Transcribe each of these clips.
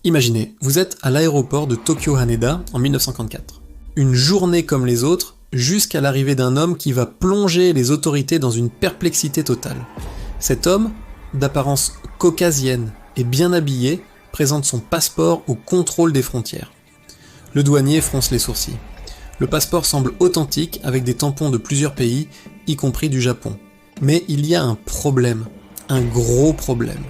Imaginez, vous êtes à l'aéroport de Tokyo Haneda en 1954. Une journée comme les autres, jusqu'à l'arrivée d'un homme qui va plonger les autorités dans une perplexité totale. Cet homme, d'apparence caucasienne et bien habillé, présente son passeport au contrôle des frontières. Le douanier fronce les sourcils. Le passeport semble authentique avec des tampons de plusieurs pays, y compris du Japon. Mais il y a un problème, un gros problème.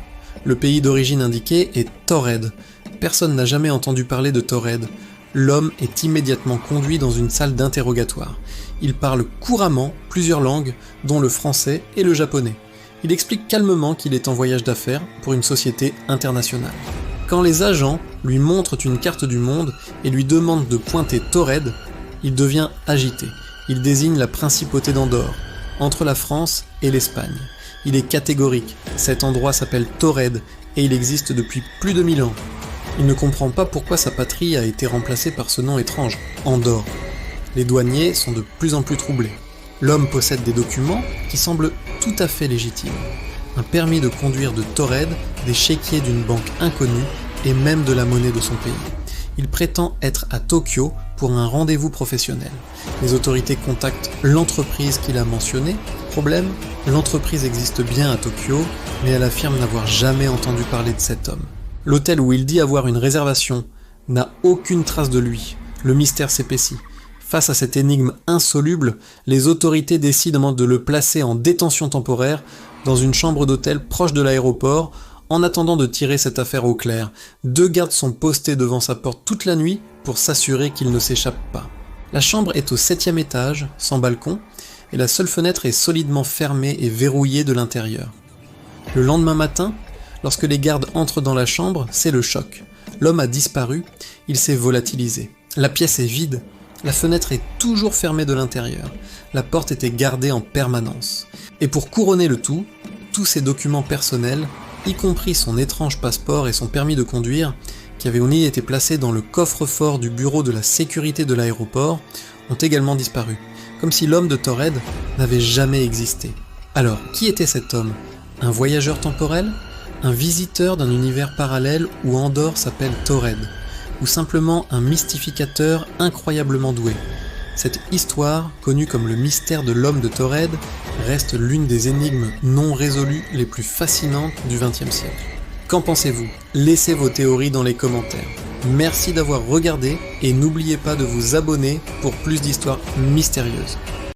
Le pays d'origine indiqué est Taured. Personne n'a jamais entendu parler de Taured. L'homme est immédiatement conduit dans une salle d'interrogatoire. Il parle couramment plusieurs langues, dont le français et le japonais. Il explique calmement qu'il est en voyage d'affaires pour une société internationale. Quand les agents lui montrent une carte du monde et lui demandent de pointer Taured, il devient agité. Il désigne la principauté d'Andorre, entre la France et l'Espagne. Il est catégorique, cet endroit s'appelle Taured et il existe depuis plus de 1000 ans. Il ne comprend pas pourquoi sa patrie a été remplacée par ce nom étrange, Andorre. Les douaniers sont de plus en plus troublés. L'homme possède des documents qui semblent tout à fait légitimes. Un permis de conduire de Taured, des chéquiers d'une banque inconnue et même de la monnaie de son pays. Il prétend être à Tokyo pour un rendez-vous professionnel. Les autorités contactent l'entreprise qu'il a mentionnée. Problème, l'entreprise existe bien à Tokyo, mais elle affirme n'avoir jamais entendu parler de cet homme. L'hôtel où il dit avoir une réservation n'a aucune trace de lui. Le mystère s'épaissit. Face à cette énigme insoluble, les autorités décident de le placer en détention temporaire dans une chambre d'hôtel proche de l'aéroport en attendant de tirer cette affaire au clair. 2 gardes sont postés devant sa porte toute la nuit pour s'assurer qu'il ne s'échappe pas. La chambre est au 7e étage, sans balcon, et la seule fenêtre est solidement fermée et verrouillée de l'intérieur. Le lendemain matin, lorsque les gardes entrent dans la chambre, c'est le choc. L'homme a disparu, il s'est volatilisé. La pièce est vide, la fenêtre est toujours fermée de l'intérieur, la porte était gardée en permanence. Et pour couronner le tout, tous ses documents personnels, y compris son étrange passeport et son permis de conduire, qui avaient été placés dans le coffre-fort du bureau de la sécurité de l'aéroport, ont également disparu, comme si l'homme de Taured n'avait jamais existé. Alors, qui était cet homme? Un voyageur temporel? Un visiteur d'un univers parallèle où Andorre s'appelle Taured? Ou simplement un mystificateur incroyablement doué? Cette histoire, connue comme le mystère de l'homme de Taured, reste l'une des énigmes non résolues les plus fascinantes du XXe siècle. Qu'en pensez-vous? Laissez vos théories dans les commentaires. Merci d'avoir regardé et n'oubliez pas de vous abonner pour plus d'histoires mystérieuses.